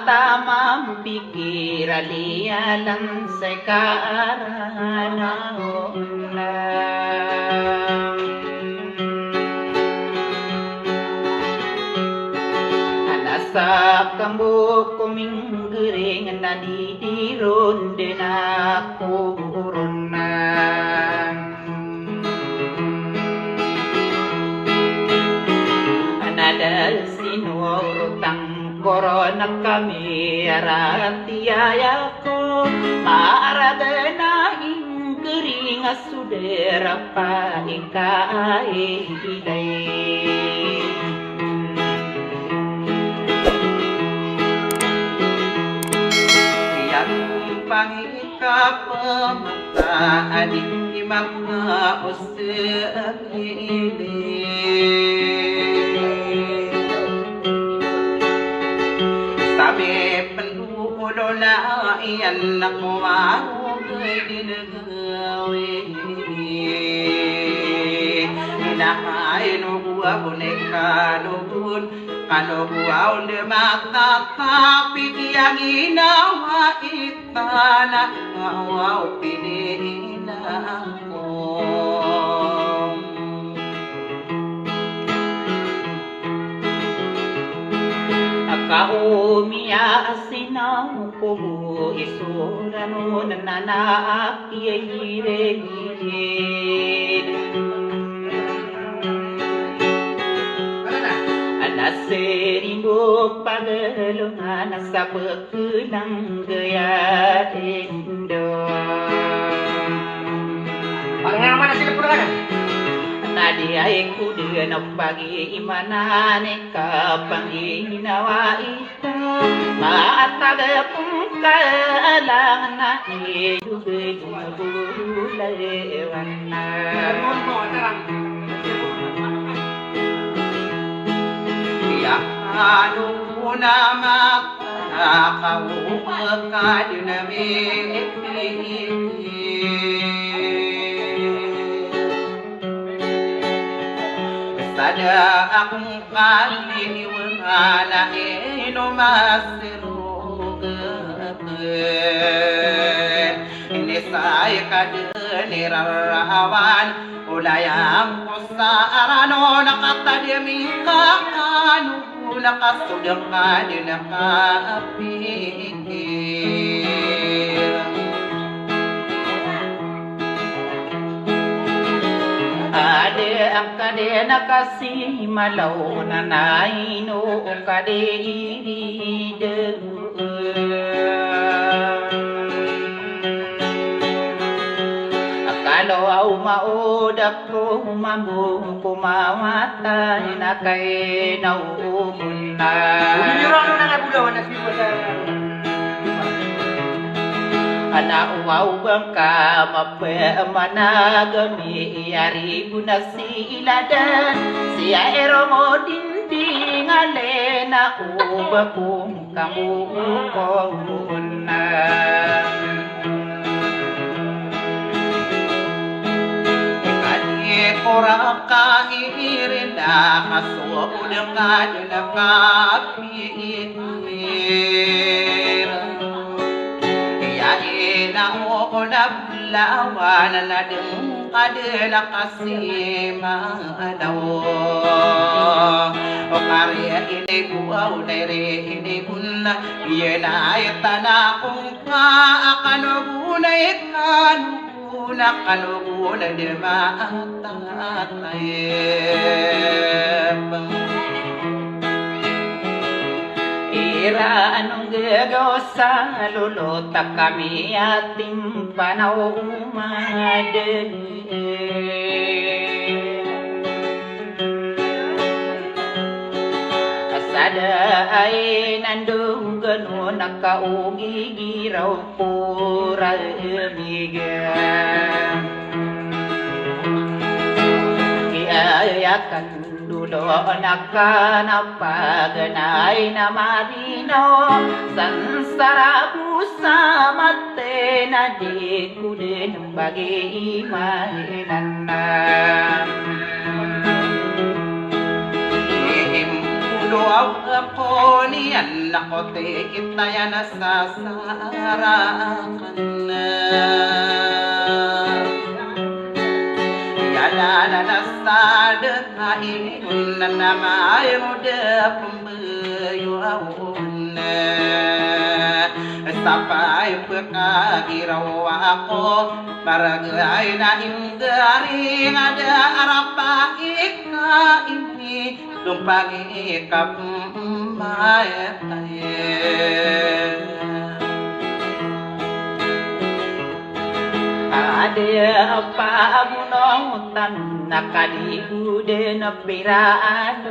tamang pikir alialan sa kaaranaon na. Sa kambo kuming gering nadidiron din ako runan. Anadal sinurutang korona kami aratiyaya ko maarada na ingering asudera pa ikailay. Pangika pamataan di mga usagili. Sabi pendulo na iyan na kumagay dinagawin. Nakain ubuwa boneka lubun. Kalau buaw de matatapit yang inawa itana ngawaw pinina ako. Akaumia asinaw ko isura no nananaakiyay Naserimbuk pagalungan sa pagkulang gaya indo. Pangaman na sila pura ka? Tadi ay kuda na pag-iimanan kapanginawa ito. Maataga pong kailangan na idugay-dugulawan na. Ano na makanakaw ka dinamit sada akong kaliniwan na inumasirugapin inisay ka dinirarawan ulayang ko sa arano nakatadyaming kakano nakasudang ka din nakapikir. Ade ang kade nakasimalaw na naino o kade irideg. Kalau au maudak ko mambu kumamatay na kay naumun na. Bumiyurang na nga bulawan na siya sa... Anauaw bang ka mapamanagami yari mo na sila dan siya ero mo dinding alena uba kung kamukong na. Orang kahirin na kasuod nga nakapikir. Iyain ako na bulawan na ding kadila kasimanaw. O karya inibuaw na rinibun na iyan ay tanakong kaakanugunay kanu. Nakaluguna di matatayep Ira anong gagawa sa lulutak kami ating panaumadin Asada ay nandung gano'n nakaugigiraw pura amigan Iayakan dulo nakanapaganay na marino Sansara pusa mate na di ko din bagi-imahinan na Doaw ako niyan na kote kita ya nasasarakan Yalana nasadekain namay udah pembayuan Sampai pekagiraw ako Barangay na indari Ngada arapa ika ini Lumpang ikap mayat Ada apa munotan Nakalibude na piraan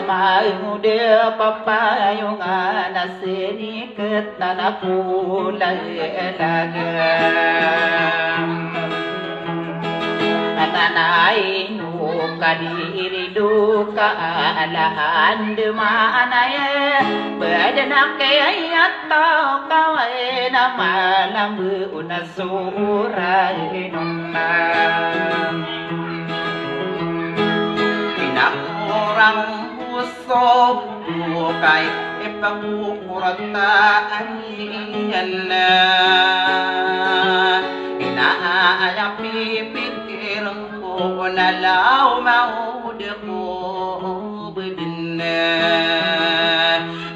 Maude papayong anasinikat na nakulay lagam Nanay no kadirido ka alahan dumanaye Pwede na kaya tao kaway na malambu na suray nung Pinakurang puso kay ipagkukurataan yan na inaayap pipikirang ko na law maud ko bedin na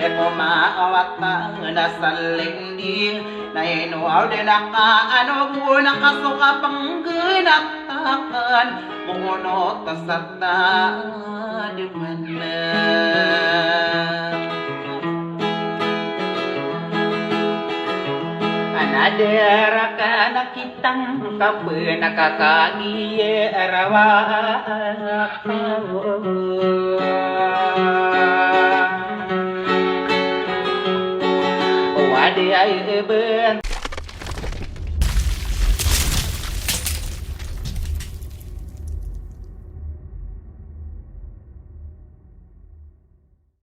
kumaawat na sa lingding na inuaw din ano na kasuka pang ginatakan mungot sa tadiman na Anadera ka nakitang kape nakakagiye arawa Wadi ay ben